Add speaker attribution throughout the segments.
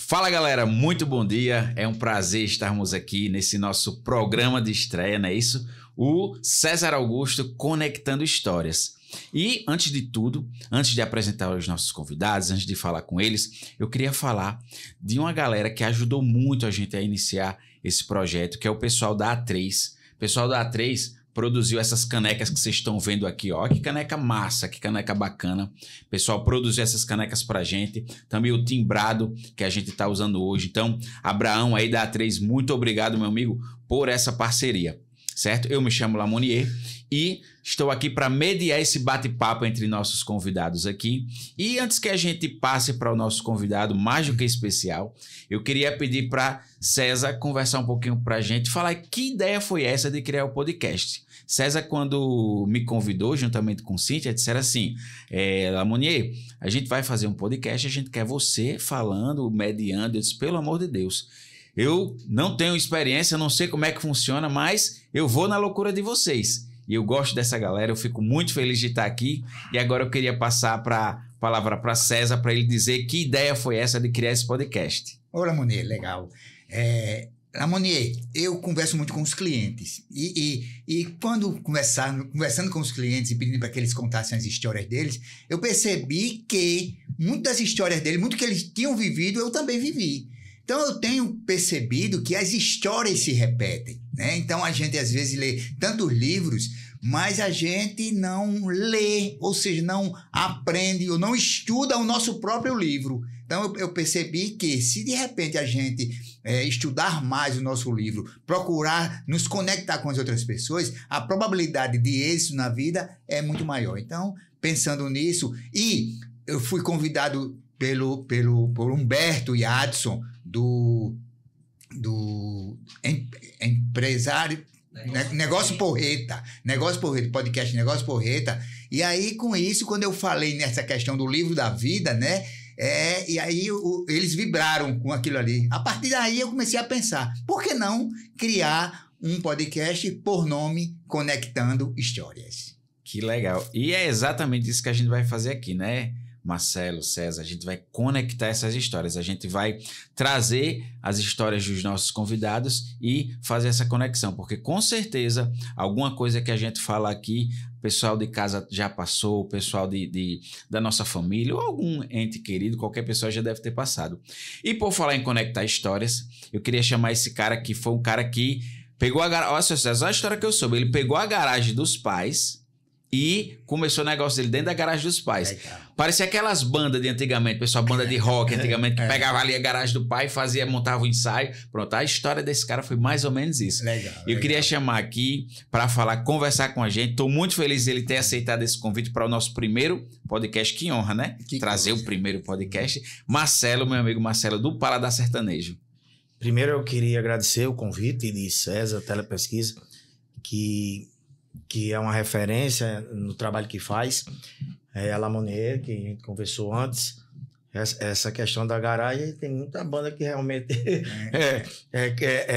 Speaker 1: Fala galera, muito bom dia, é um prazer estarmos aqui nesse nosso programa de estreia, não é isso? O César Augusto Conectando Histórias. E antes de tudo, antes de apresentar os nossos convidados, antes de falar com eles, eu queria falar de uma galera que ajudou muito a gente a iniciar esse projeto, que é o pessoal da A3. O pessoal da A3 produziu essas canecas que vocês estão vendo aqui, ó. Que caneca massa, que caneca bacana. O pessoal produziu essas canecas pra gente. Também o timbrado que a gente tá usando hoje. Então, Abraão aí da A3, muito obrigado, meu amigo, por essa parceria, certo? Eu me chamo Lamonier e estou aqui para mediar esse bate-papo entre nossos convidados aqui. E antes que a gente passe para o nosso convidado mais do que especial, eu queria pedir para César conversar um pouquinho para a gente, falar que ideia foi essa de criar o podcast. César, quando me convidou, juntamente com Cíntia, disseram assim, Lamonier, a gente vai fazer um podcast, a gente quer você falando, mediando. Eu disse, pelo amor de Deus, eu não tenho experiência, não sei como é que funciona, mas eu vou na loucura de vocês. E eu gosto dessa galera, eu fico muito feliz de estar aqui. E agora eu queria passar a palavra para César, para ele dizer que ideia foi essa de criar esse podcast.
Speaker 2: Ô, Lamonier, legal. Lamonier, eu converso muito com os clientes. E quando conversando com os clientes e pedindo para que eles contassem as histórias deles, eu percebi que muitas das histórias deles, muito que eles tinham vivido, eu também vivi. Então, eu tenho percebido que as histórias se repetem, né? Então, a gente, às vezes, lê tantos livros, mas a gente não lê, ou seja, não aprende ou não estuda o nosso próprio livro. Então, eu percebi que, se de repente a gente estudar mais o nosso livro, procurar nos conectar com as outras pessoas, a probabilidade de êxito na vida é muito maior. Então, pensando nisso, e eu fui convidado por Humberto e Adson, do empresário Negócio Porreta, podcast Negócio Porreta. E aí, com isso, quando eu falei nessa questão do livro da vida, né? E aí eles vibraram com aquilo ali. A partir daí eu comecei a pensar, por que não criar um podcast por nome Conectando Histórias?
Speaker 1: Que legal. E é exatamente isso que a gente vai fazer aqui, né? Marcelo, César, a gente vai conectar essas histórias, a gente vai trazer as histórias dos nossos convidados e fazer essa conexão, porque com certeza alguma coisa que a gente fala aqui, o pessoal de casa já passou, o pessoal da nossa família ou algum ente querido, qualquer pessoa já deve ter passado. E por falar em conectar histórias, eu queria chamar esse cara que foi um cara que pegou a garagem, olha César, olha a história que eu soube, ele pegou a garagem dos pais e começou o negócio dele dentro da garagem dos pais. Parecia aquelas bandas de antigamente, pessoal, banda de rock antigamente, que pegava ali a garagem do pai, montava um ensaio. Pronto, a história desse cara foi mais ou menos isso. Eu queria chamar aqui para conversar com a gente. Estou muito feliz de ele ter aceitado esse convite para o nosso primeiro podcast. Que honra, né? Trazer o primeiro podcast. Marcelo, meu amigo Marcelo, do Paladar Sertanejo.
Speaker 3: Primeiro eu queria agradecer o convite de César, Telepesquisa, que é uma referência no trabalho que faz. A Lamonier, que a gente conversou antes, essa questão da garagem, tem muita banda que realmente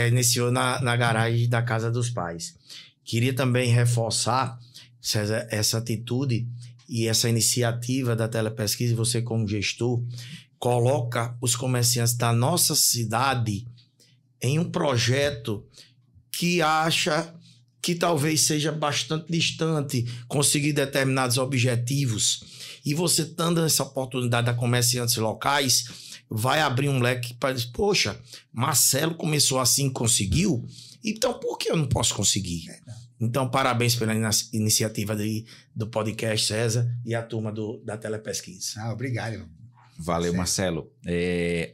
Speaker 3: iniciou na garagem da casa dos pais. Queria também reforçar essa atitude e essa iniciativa da Telepesquisa, você como gestor, coloca os comerciantes da nossa cidade em um projeto que acha que talvez seja bastante distante, conseguir determinados objetivos. E você dando essa oportunidade a comerciantes locais, vai abrir um leque para dizer, poxa, Marcelo começou assim e conseguiu, então por que eu não posso conseguir? Então, parabéns pela iniciativa do podcast, César, e a turma da Telepesquisa.
Speaker 2: Obrigado, irmão.
Speaker 1: Valeu, Marcelo.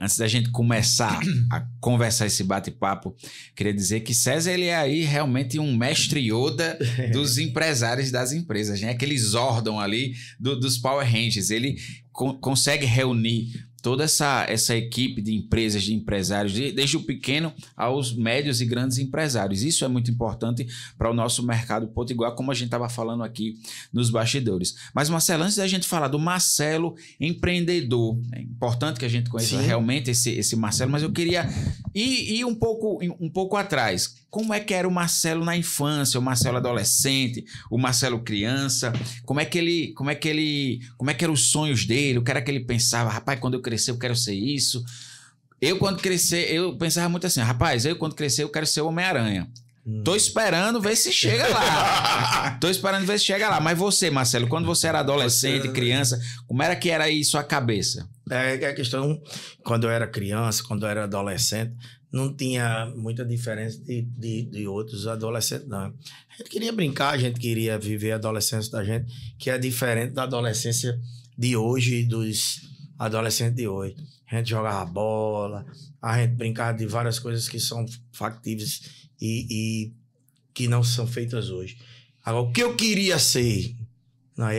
Speaker 1: Antes da gente começar a conversar esse bate-papo, queria dizer que César, ele é aí realmente um mestre Yoda dos empresários das empresas, né? Aqueles órgãos ali dos Power Rangers. Ele consegue reunir toda essa equipe de empresas, de empresários, desde o pequeno aos médios e grandes empresários. Isso é muito importante para o nosso mercado potiguar, como a gente estava falando aqui nos bastidores. Mas, Marcelo, antes da gente falar do Marcelo empreendedor, é importante que a gente conheça realmente esse Marcelo, mas eu queria ir um pouco atrás. Como é que era o Marcelo na infância, o Marcelo adolescente, o Marcelo criança? Como é que eram os sonhos dele? O que era que ele pensava? Rapaz, quando eu crescer eu quero ser isso. Eu, quando crescer, eu pensava muito assim, rapaz, eu, quando crescer, eu quero ser o Homem-Aranha. Tô esperando ver se chega lá. Tô esperando ver se chega lá. Mas você, Marcelo, quando você era adolescente, criança, como era que era aí sua cabeça?
Speaker 3: É a questão, quando eu era criança, quando eu era adolescente, não tinha muita diferença de outros adolescentes, não. A gente queria brincar, a gente queria viver a adolescência da gente, que é diferente da adolescência de hoje e dos adolescentes de hoje. A gente jogava bola, a gente brincava de várias coisas que são factíveis e que não são feitas hoje. Agora, o que eu queria ser,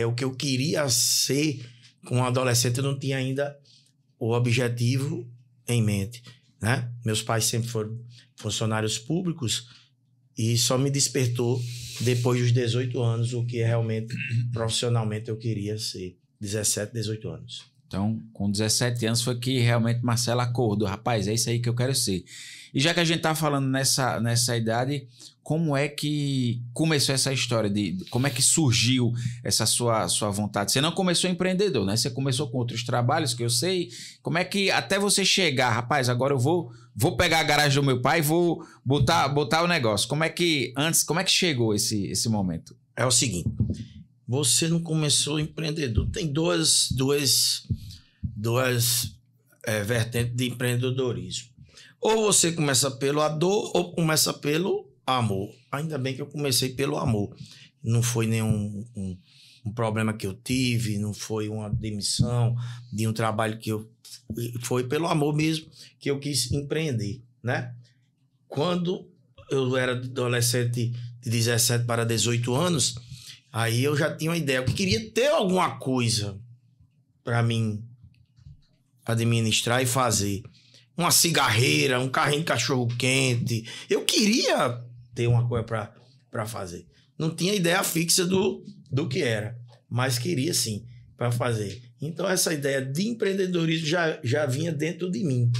Speaker 3: o que eu queria ser como adolescente, eu não tinha ainda o objetivo em mente, né? Meus pais sempre foram funcionários públicos e só me despertou depois dos 18 anos o que realmente, profissionalmente, eu queria ser. 17, 18 anos.
Speaker 1: Então, com 17 anos foi que realmente Marcelo acordou. Rapaz, é isso aí que eu quero ser. E já que a gente tá falando nessa idade, como é que começou essa história? Como é que surgiu essa sua vontade? Você não começou empreendedor, né? Você começou com outros trabalhos, que eu sei. Como é que até você chegar, rapaz, agora eu vou pegar a garagem do meu pai e vou botar o negócio. Como é que chegou esse momento?
Speaker 3: É o seguinte, você não começou empreendedor. Tem duas vertentes de empreendedorismo. Ou você começa pela dor ou começa pelo amor. Ainda bem que eu comecei pelo amor. Não foi nenhum um problema que eu tive, não foi uma demissão de um trabalho que eu... Foi pelo amor mesmo que eu quis empreender, né? Quando eu era adolescente de 17 para 18 anos, aí eu já tinha uma ideia. Eu queria ter alguma coisa para mim administrar e fazer. Uma cigarreira, um carrinho de cachorro-quente. Eu queria ter uma coisa para fazer. Não tinha ideia fixa do que era, mas queria sim para fazer. Então essa ideia de empreendedorismo já vinha dentro de mim.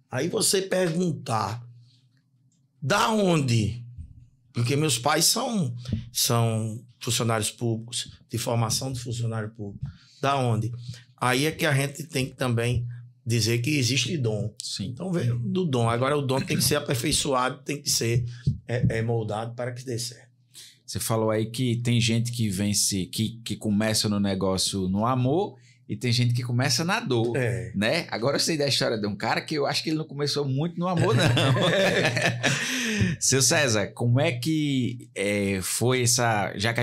Speaker 3: Aí você perguntar, da onde? Porque meus pais são funcionários públicos, de formação de funcionário público. Da onde? Aí é que a gente tem que também dizer que existe dom.
Speaker 1: Sim.
Speaker 3: Então veio do dom. Agora o dom tem que ser aperfeiçoado, tem que ser moldado para que dê certo.
Speaker 1: Você falou aí que tem gente que vence, que começa no negócio no amor e tem gente que começa na dor, né? Agora eu sei da história de um cara que eu acho que ele não começou muito no amor, não. Seu César, como é que foi essa... Já que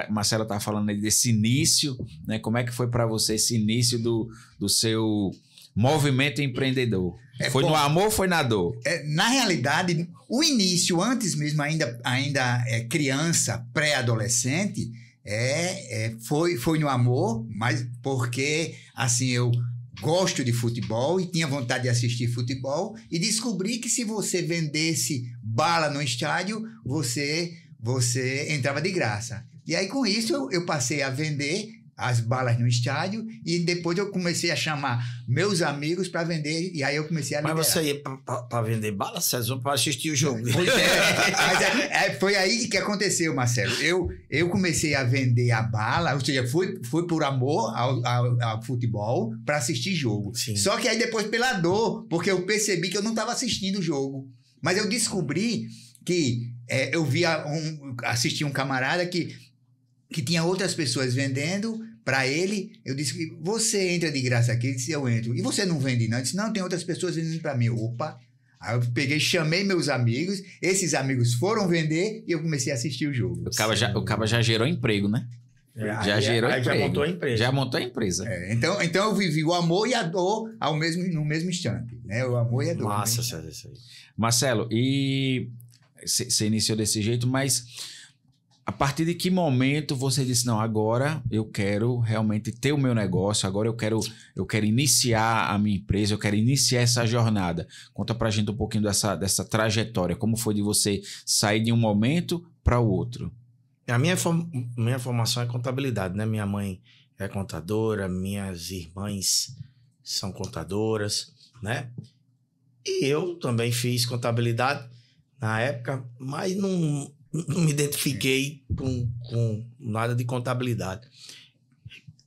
Speaker 1: Marcelo tá falando aí desse início, né? Como é que foi para você esse início do seu movimento empreendedor? Foi no amor ou foi na dor?
Speaker 2: Na realidade, o início, antes mesmo, ainda criança, pré-adolescente, foi no amor, mas porque, assim, eu gosto de futebol e tinha vontade de assistir futebol e descobri que se você vendesse bala no estádio, você entrava de graça. E aí, com isso, eu passei a vender as balas no estádio e depois eu comecei a chamar meus amigos para vender e aí eu comecei a liderar.
Speaker 3: Mas você ia para vender bala, César, para assistir o jogo?
Speaker 2: Pois mas foi aí que aconteceu, Marcelo. Eu comecei a vender a bala, ou seja, fui por amor ao futebol para assistir jogo.
Speaker 3: Sim.
Speaker 2: Só que aí depois pela dor, porque eu percebi que eu não estava assistindo o jogo. Mas eu descobri que eu assisti um camarada que tinha outras pessoas vendendo para ele. Eu disse que você entra de graça aqui. Ele disse, eu entro. E você não vende não? Eu disse, não, tem outras pessoas vendendo para mim. Opa! Aí eu peguei, chamei meus amigos, esses amigos foram vender e eu comecei a assistir o jogo.
Speaker 1: O caba já gerou emprego, né? Gerou emprego.
Speaker 3: Já montou a empresa.
Speaker 1: Já montou a empresa.
Speaker 2: Então eu vivi o amor e a dor no mesmo instante. Né? O amor e a dor.
Speaker 3: Massa, César, isso aí.
Speaker 1: Marcelo, e você iniciou desse jeito, mas... A partir de que momento você disse, não, agora eu quero realmente ter o meu negócio, agora eu quero iniciar a minha empresa, eu quero iniciar essa jornada. Conta pra gente um pouquinho dessa trajetória, como foi de você sair de um momento para o outro.
Speaker 3: A minha formação é contabilidade, né? Minha mãe é contadora, minhas irmãs são contadoras, né? E eu também fiz contabilidade na época, mas não me identifiquei com nada de contabilidade.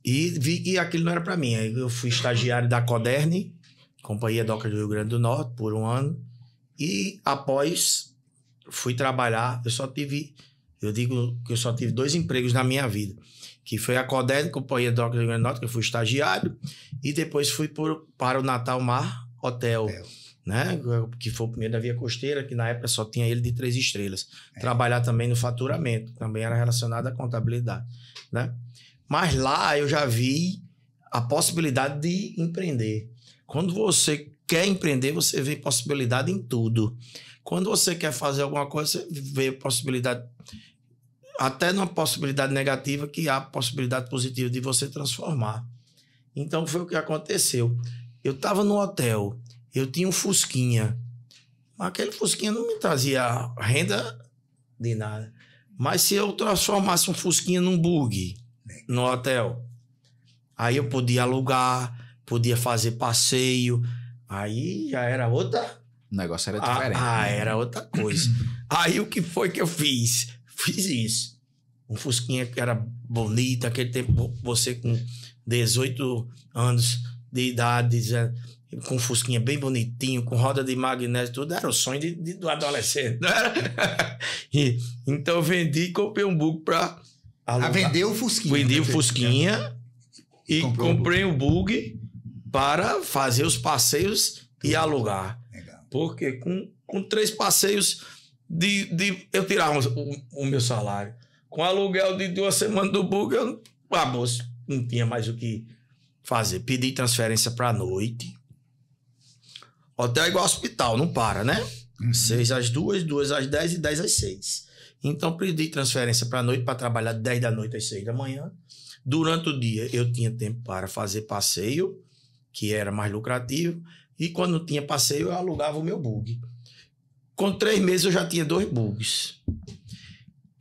Speaker 3: E vi que aquilo não era para mim. Aí eu fui estagiário da Coderne, Companhia Doca do Rio Grande do Norte, por 1 ano. E após, fui trabalhar. Eu digo que eu só tive 2 empregos na minha vida. Que foi a CODED, Companhia Doca do Rio Grande do Norte, que eu fui estagiário. E depois fui para o Natal Mar Hotel. Né? Que foi o primeiro da Via Costeira, que na época só tinha ele de 3 estrelas. Trabalhar também no faturamento, também era relacionado à contabilidade, né? Mas lá eu já vi a possibilidade de empreender. Quando você quer empreender, você vê possibilidade em tudo. Quando você quer fazer alguma coisa, você vê possibilidade, até numa possibilidade negativa, que há possibilidade positiva de você transformar. Então foi o que aconteceu. Eu estava no hotel, eu tinha um Fusquinha. Aquele Fusquinha não me trazia renda de nada. Mas se eu transformasse um Fusquinha num bug no hotel, aí eu podia alugar, podia fazer passeio, aí já era outra...
Speaker 1: O negócio era diferente.
Speaker 3: Era outra coisa. Aí o que foi que eu fiz? Fiz isso. Um Fusquinha que era bonito, aquele tempo você com 18 anos de idade, com um Fusquinha bem bonitinho, com roda de magnésio, tudo, era o sonho do adolescente, não era? Então eu vendi e comprei um bug para alugar.
Speaker 2: Vendeu o Fusquinha.
Speaker 3: Vendi o Fusquinha e comprei um bug para fazer os passeios e alugar.
Speaker 2: Legal.
Speaker 3: Porque com 3 passeios eu tirava o meu salário. Com aluguel de 2 semanas do bug, moço, não tinha mais o que fazer. Pedi transferência para a noite. Hotel é igual hospital, não para, né? 6 às 2, 2 às 10 e 10 às 6. Então, pedi transferência para a noite para trabalhar 10 da noite às 6 da manhã. Durante o dia, eu tinha tempo para fazer passeio, que era mais lucrativo. E quando não tinha passeio, eu alugava o meu bug. Com 3 meses, eu já tinha 2 bugs.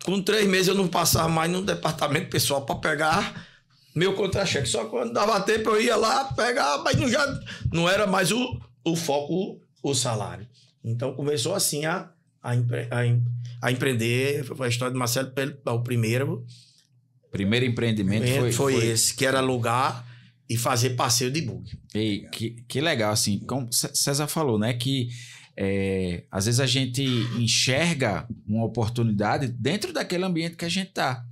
Speaker 3: Com 3 meses, eu não passava mais no departamento pessoal para pegar meu contra-cheque. Só quando dava tempo, eu ia lá pegar, mas não era mais o foco, o salário. Então, começou assim a empreender. Foi a história de Marcelo, o primeiro.
Speaker 1: Primeiro empreendimento
Speaker 3: foi esse, que era alugar e fazer passeio de bug.
Speaker 1: E que legal, assim, como César falou, né, que às vezes a gente enxerga uma oportunidade dentro daquele ambiente que a gente tá.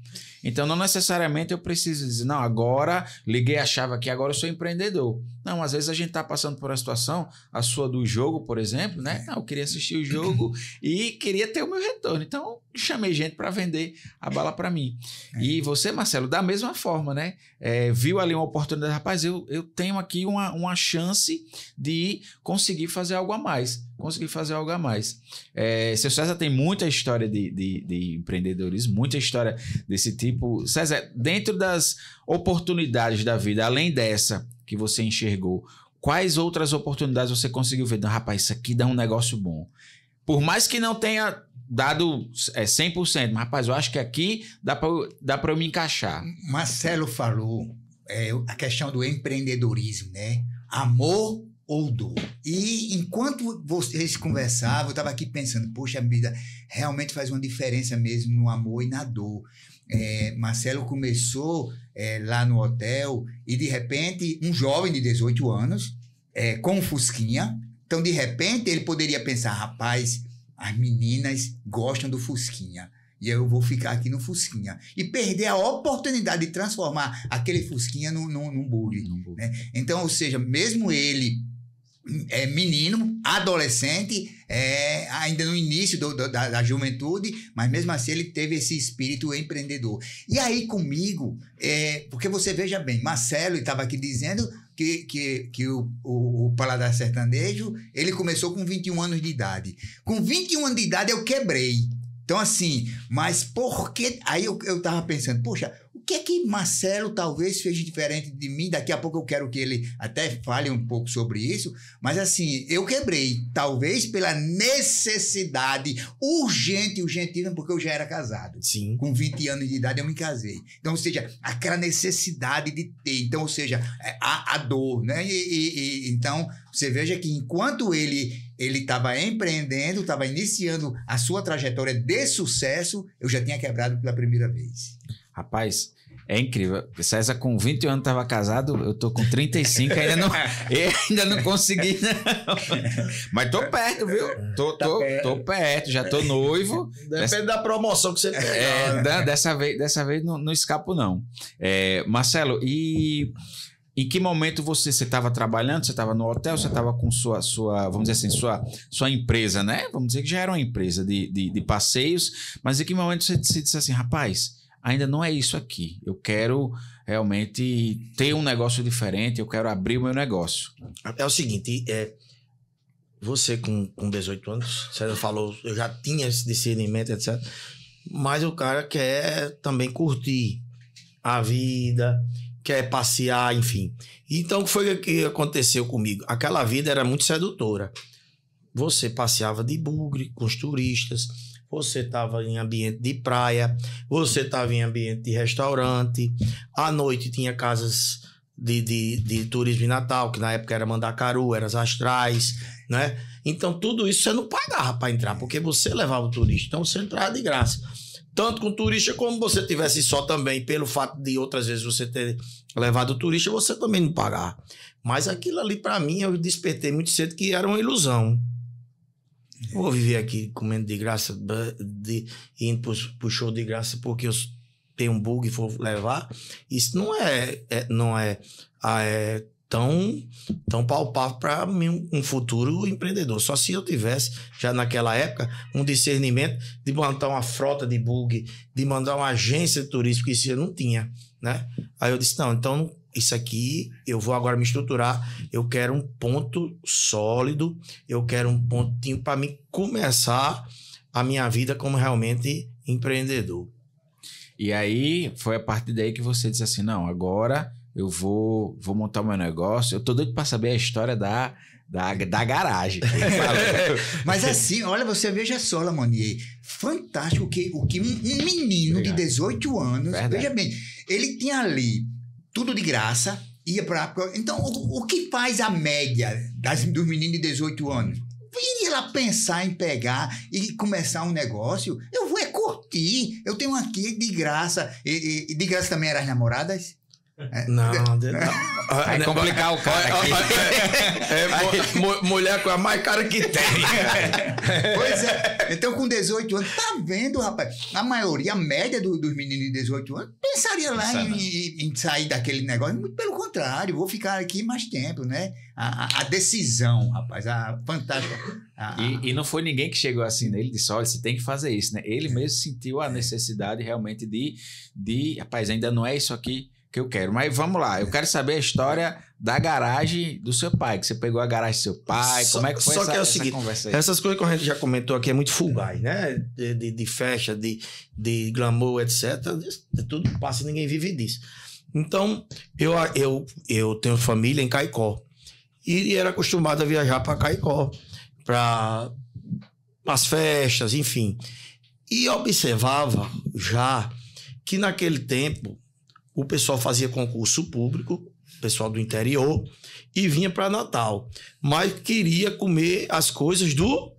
Speaker 1: Então, não necessariamente eu preciso dizer, não, agora liguei a chave aqui, agora eu sou empreendedor. Não, às vezes a gente está passando por uma situação, a sua do jogo, por exemplo, né? Não, eu queria assistir o jogo e queria ter o meu retorno. Então, chamei gente para vender a bala para mim. E você, Marcelo, da mesma forma, né? Viu ali uma oportunidade, rapaz, eu tenho aqui uma chance de conseguir fazer algo a mais. Seu César tem muita história de empreendedorismo, muita história desse tipo. César, dentro das oportunidades da vida, além dessa que você enxergou, quais outras oportunidades você conseguiu ver? Não, rapaz, isso aqui dá um negócio bom. Por mais que não tenha dado 100%, mas, rapaz, eu acho que aqui dá para eu me encaixar.
Speaker 2: Marcelo falou a questão do empreendedorismo, né? Amor ou dor. E enquanto vocês conversavam, eu estava aqui pensando, poxa vida, realmente faz uma diferença mesmo no amor e na dor. Marcelo começou lá no hotel e, de repente, um jovem de 18 anos, com um Fusquinha. Então, de repente, ele poderia pensar, rapaz, as meninas gostam do Fusquinha e eu vou ficar aqui no Fusquinha. E perder a oportunidade de transformar aquele Fusquinha num bug. Né? Então, ou seja, mesmo ele menino, adolescente, ainda no início da juventude, mas mesmo assim ele teve esse espírito empreendedor. E aí comigo, porque você veja bem, Marcelo estava aqui dizendo que o Paladar Sertanejo, ele começou com 21 anos de idade. Com 21 anos de idade eu quebrei. Então assim, mas por que... Aí eu estava pensando, poxa, o que é que Marcelo talvez fez diferente de mim? Daqui a pouco eu quero que ele até fale um pouco sobre isso. Mas assim, eu quebrei. Talvez pela necessidade urgentíssima, porque eu já era casado.
Speaker 3: Sim.
Speaker 2: Com 20 anos de idade eu me casei. Então, ou seja, aquela necessidade de ter. Então, ou seja, a dor, né? Então, você veja que enquanto ele estava empreendendo, estava iniciando a sua trajetória de sucesso, eu já tinha quebrado pela primeira vez.
Speaker 1: Rapaz, É incrível. César com 21 anos estava casado, eu tô com 35, ainda não consegui, não. Mas tô perto, viu? Tô perto, já tô noivo.
Speaker 3: Depende da promoção que você pega.
Speaker 1: Dessa vez não escapo, não. Marcelo, e em que momento você estava trabalhando? Você estava no hotel? Você estava com sua, vamos dizer assim, sua empresa, né? Vamos dizer que já era uma empresa de passeios, mas em que momento você disse assim, rapaz, ainda não é isso aqui. Eu quero realmente ter um negócio diferente, eu quero abrir o meu negócio.
Speaker 3: É o seguinte, você com 18 anos, você falou, eu já tinha esse discernimento, etc. Mas o cara quer também curtir a vida, quer passear, enfim. Então, o que foi que aconteceu comigo? Aquela vida era muito sedutora. Você passeava de bugre com os turistas, você estava em ambiente de praia, você estava em ambiente de restaurante, à noite tinha casas de turismo de Natal, que na época era Mandacaru, eram as Astrais, né? Então, tudo isso você não pagava para entrar, porque você levava o turista, então você entrava de graça. Tanto com o turista, como você tivesse só também, pelo fato de outras vezes você ter levado o turista, você também não pagava. Mas aquilo ali, para mim, eu despertei muito cedo que era uma ilusão. Vou viver aqui comendo de graça, indo pro show de graça porque eu tenho um bug e vou levar. Isso não é tão palpável para mim, um futuro empreendedor. Só se eu tivesse, já naquela época, um discernimento de montar uma frota de bug, de mandar uma agência de turismo, que isso eu não tinha, né? Aí eu disse, não, então isso aqui eu vou agora me estruturar, eu quero um ponto sólido, eu quero um pontinho para mim começar a minha vida como realmente empreendedor.
Speaker 1: E aí foi a partir daí que você disse assim, não, agora eu vou montar o meu negócio. Eu tô doido para saber a história da garagem.
Speaker 2: Mas assim, olha, você veja só, Lamonier, fantástico o que um menino de 18 anos, verdade. Veja bem, ele tinha ali tudo de graça, ia para... Então, o que faz a média dos meninos de 18 anos? Iria lá pensar em pegar e começar um negócio, eu vou curtir, eu tenho aqui de graça, e de graça também eram as namoradas?
Speaker 3: Não.
Speaker 1: Vai complicar o cara aqui.
Speaker 3: Mulher com a mais cara que tem.
Speaker 2: Pois é. Então, com 18 anos, tá vendo, rapaz? A maioria, a média dos meninos de 18 anos, pensaria lá em sair daquele negócio. Muito pelo contrário, vou ficar aqui mais tempo, né? A decisão, rapaz, fantástica.
Speaker 1: E não foi ninguém que chegou assim nele e disse, olha, você tem que fazer isso, né? Ele mesmo sentiu a necessidade realmente de rapaz, ainda não é isso aqui que eu quero. Mas vamos lá, eu quero saber a história da garagem do seu pai, que você pegou a garagem do seu pai, como é que foi essa conversa aí?
Speaker 3: Essas coisas que a gente já comentou aqui é muito fugaz, né? De festa, de glamour, etc. Tudo passa e ninguém vive disso. Então, eu tenho família em Caicó e era acostumado a viajar para Caicó, para as festas, enfim. E observava já que naquele tempo o pessoal fazia concurso público, o pessoal do interior, e vinha para Natal. Mas queria comer as coisas do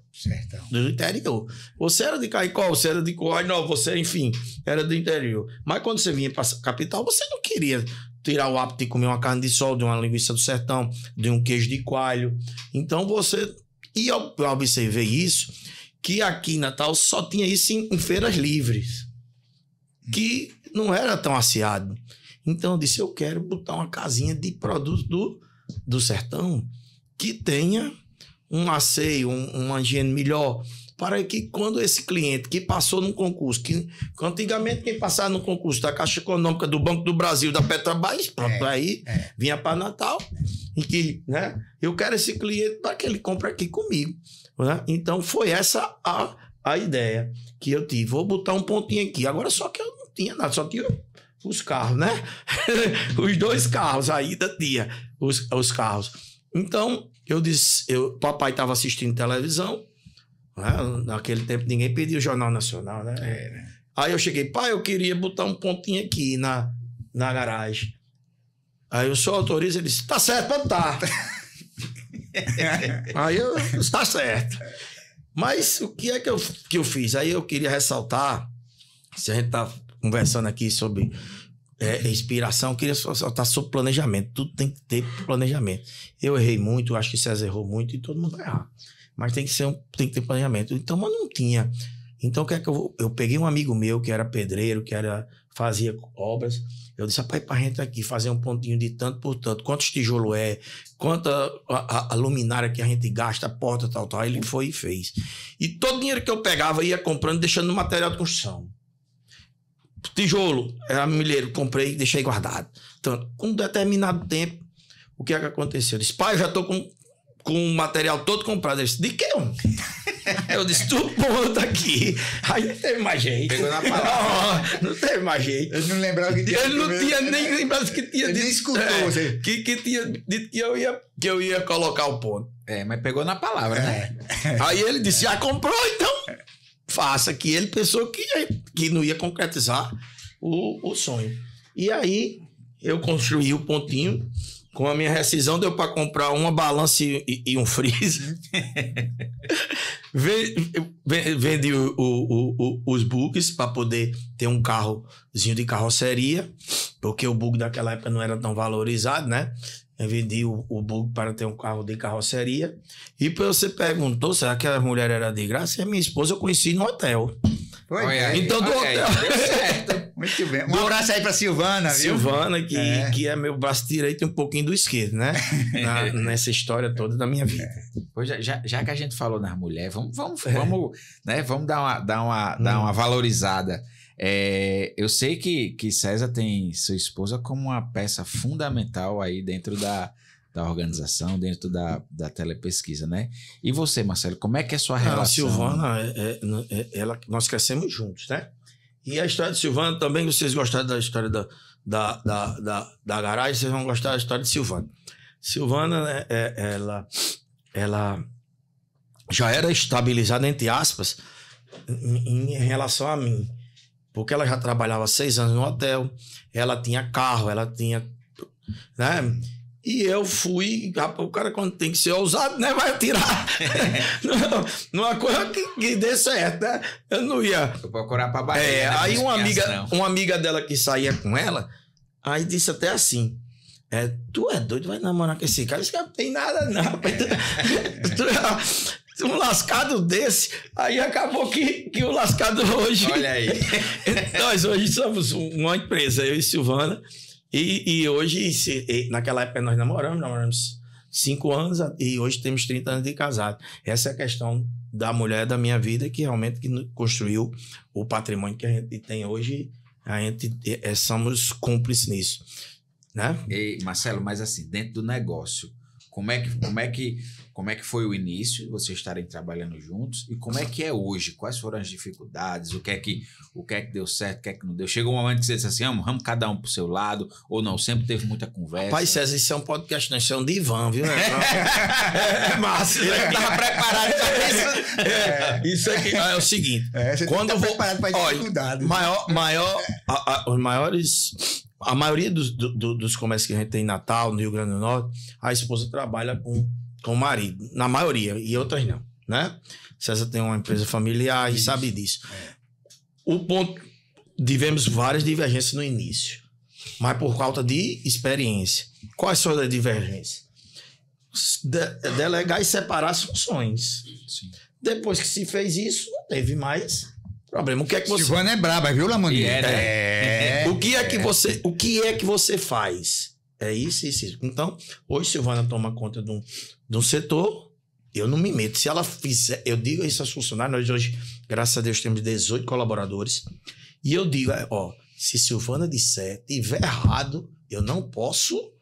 Speaker 3: interior. Você era de Caicó, você era de Coai, não, você, enfim, era do interior. Mas quando você vinha para a capital, você não queria tirar o hábito de comer uma carne de sol, de uma linguiça do sertão, de um queijo de coalho. Então você... E eu observei isso, que aqui em Natal só tinha isso em feiras livres, que não era tão aciado. Então eu disse, eu quero botar uma casinha de produtos do sertão que tenha um asseio, uma higiene melhor, para que quando esse cliente que passou num concurso, que antigamente quem passava no concurso da Caixa Econômica, do Banco do Brasil, da Petrobras, pronto, vinha para Natal, e que, né, eu quero esse cliente para que ele compre aqui comigo, né? Então foi essa a ideia que eu tive. Vou botar um pontinho aqui. Agora só que eu não tinha nada, só tinha os carros, né? Os 2 carros ainda tinha, os carros. Então, eu disse, papai estava assistindo televisão, né? Naquele tempo ninguém pedia o Jornal Nacional, né? Aí eu cheguei, pai, eu queria botar um pontinho aqui na garagem. Aí o senhor autoriza, ele disse, tá certo, pode tá. Aí eu, tá certo. Mas o que é que eu fiz? Aí eu queria ressaltar, se a gente tá conversando aqui sobre inspiração, queria só estar sob planejamento. Tudo tem que ter planejamento. Eu errei muito, acho que César errou muito e todo mundo vai errar. Mas tem que ter planejamento. Então, mas não tinha. Então, o que é que eu peguei um amigo meu que era pedreiro, fazia obras. Eu disse, rapaz, pra gente aqui fazer um pontinho de tanto por tanto, quantos tijolos quanta a luminária que a gente gasta, a porta, tal. Ele foi e fez. E todo o dinheiro que eu pegava ia comprando, deixando no material de construção. Tijolo, era milheiro, comprei e deixei guardado. Então, com um determinado tempo, o que é que aconteceu? Eu disse, pai, eu já tô com o material todo comprado. Ele disse, de quê, homem? Eu disse, tu ponta aqui. Aí não teve mais jeito.
Speaker 1: Pegou na palavra.
Speaker 3: Não teve mais jeito.
Speaker 2: Ele não lembrava que tinha.
Speaker 3: Ele não tinha nem lembrado que tinha
Speaker 2: dito. Ele nem escutou você.
Speaker 3: Que tinha dito que eu ia colocar o ponto.
Speaker 1: Mas pegou na palavra, né?
Speaker 3: Aí ele disse, já comprou, então faça. Que ele pensou que não ia concretizar o sonho. E aí eu construí o pontinho. Com a minha rescisão, deu para comprar uma balança e um freezer. Vendi os bugs para poder ter um carrozinho de carroceria, porque o bug daquela época não era tão valorizado, né? Eu vendi o bug para ter um carro de carroceria. E você perguntou, será que a mulher era de graça? E a minha esposa eu conheci no hotel.
Speaker 2: Foi?
Speaker 3: Então, do hotel.
Speaker 1: Deu certo.
Speaker 2: Muito bem. Um abraço aí pra Silvana, viu?
Speaker 3: Silvana, que é meu braço direito e um pouquinho do esquerdo, né? Nessa história toda da minha vida.
Speaker 1: Pois já que a gente falou nas mulheres, vamos dar uma valorizada. Eu sei que César tem sua esposa como uma peça fundamental aí dentro da organização, dentro da telepesquisa, né? E você, Marcelo, como é que é a sua relação?
Speaker 3: A Silvana, nós crescemos juntos, né? E a história de Silvana também, vocês gostaram da história da garagem, vocês vão gostar da história de Silvana. Silvana, né, ela já era estabilizada, entre aspas, em relação a mim. Porque ela já trabalhava 6 anos no hotel, ela tinha carro, ela tinha... né? E eu fui... O cara, quando tem que ser ousado, né? Vai atirar. Numa coisa que dê certo, né? Eu não ia...
Speaker 1: Vou procurar pra barriga. Né?
Speaker 3: Aí uma amiga dela que saía com ela, aí disse até assim, tu é doido, vai namorar com esse cara? Esse cara não tem nada, não. Um lascado desse, aí acabou que o lascado hoje...
Speaker 1: Olha aí.
Speaker 3: Nós hoje somos uma empresa, eu e Silvana, e hoje, naquela época nós namoramos 5 anos e hoje temos 30 anos de casado. Essa é a questão da mulher da minha vida que realmente construiu o patrimônio que a gente tem hoje. A gente somos cúmplices nisso, né?
Speaker 1: E Marcelo, mas assim, dentro do negócio, como é que foi o início, vocês estarem trabalhando juntos, e como é que é hoje? Quais foram as dificuldades? O que é que deu certo, o que é que não deu? Chegou um momento que você disse assim, vamos cada um pro seu lado, ou não? Sempre teve muita conversa?
Speaker 3: Rapaz, César, isso é um podcast, não, isso é um divã, viu? É massa. Ele
Speaker 1: estava preparado para isso.
Speaker 3: Isso aqui é o seguinte.
Speaker 2: Você quando eu vou preparado para dificuldade. A maioria dos comércios que a gente tem em Natal, no Rio Grande do Norte, a esposa trabalha com o marido. Na maioria, e outras não, né? César tem uma empresa familiar e sabe disso. O ponto... Tivemos várias divergências no início, mas por falta de experiência. Quais são as divergências? Delegar e separar as funções. Sim. Depois que se fez isso, não teve mais... problema. O que é que você... Silvana é braba, viu, Lamoni?
Speaker 3: O que é que você faz? É isso. Então, hoje Silvana toma conta de um setor, eu não me meto. Se ela fizer, eu digo isso aos funcionários, nós hoje, graças a Deus, temos 18 colaboradores, e eu digo, se Silvana disser, tiver errado, eu não posso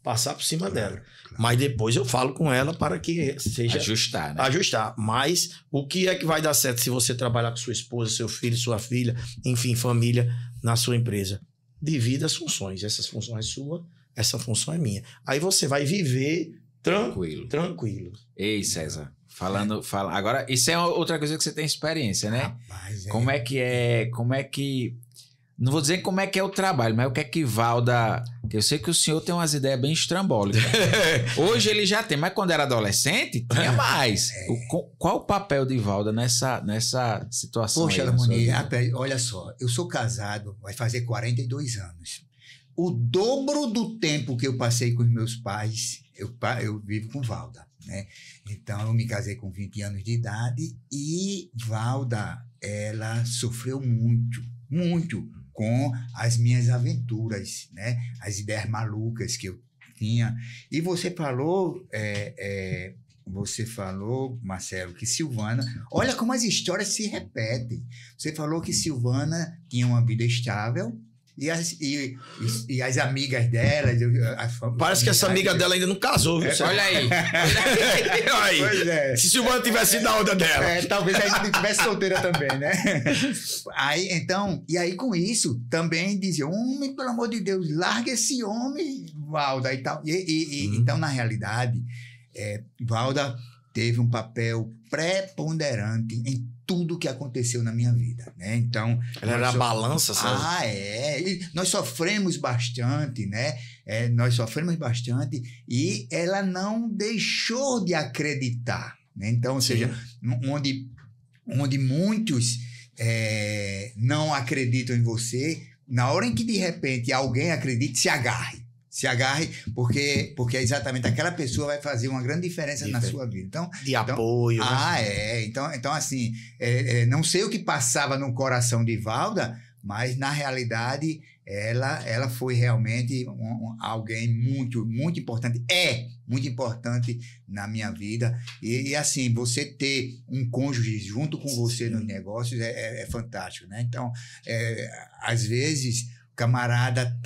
Speaker 3: passar por cima dela. Mas depois eu falo com ela para que seja...
Speaker 1: Ajustar, né?
Speaker 3: Ajustar. Mas o que é que vai dar certo se você trabalhar com sua esposa, seu filho, sua filha, enfim, família, na sua empresa? Divida as funções. Essa função é sua, essa função é minha. Aí você vai viver tranquilo.
Speaker 1: Ei, César, agora, isso é outra coisa que você tem experiência, né?
Speaker 2: Rapaz,
Speaker 1: Como é que... Não vou dizer como é que é o trabalho, mas o que é que Valda... Eu sei que o senhor tem umas ideias bem estrambólicas. Hoje ele já tem, mas quando era adolescente, tinha mais. Qual o papel de Valda nessa situação?
Speaker 2: Poxa, Lamoni, olha só, eu sou casado, vai fazer 42 anos. o dobro do tempo que eu passei com os meus pais, eu vivo com Valda, né? Então, eu me casei com 20 anos de idade e Valda, ela sofreu muito, muito com as minhas aventuras, né? As ideias malucas que eu tinha. E você falou, Marcelo, que Silvana... Olha como as histórias se repetem. Você falou que Silvana tinha uma vida estável e as amigas dela...
Speaker 3: Parece que essa amiga dela ainda não casou, viu?
Speaker 1: Olha aí.
Speaker 3: Olha aí.
Speaker 2: Pois é.
Speaker 3: Se Silvana tivesse na onda dela.
Speaker 2: Talvez a gente estivesse solteira também, né? E aí com isso, também dizia, homem, pelo amor de Deus, larga esse homem, Valda, e tal. Então, na realidade, Valda teve um papel preponderante em tudo que aconteceu na minha vida, né? Então...
Speaker 3: Ela era a balança, sabe?
Speaker 2: E nós sofremos bastante, né? Nós sofremos bastante e ela não deixou de acreditar, né? Então, ou seja, onde muitos não acreditam em você, na hora em que de repente alguém acredite, se agarre. Se agarre, porque exatamente aquela pessoa vai fazer uma grande diferença na sua vida. Então,
Speaker 3: apoio.
Speaker 2: Então, assim, não sei o que passava no coração de Valda, mas, na realidade, ela foi realmente alguém muito, muito importante. Muito importante na minha vida. E, assim, você ter um cônjuge junto com você nos negócios é fantástico, né? Então, às vezes, o camarada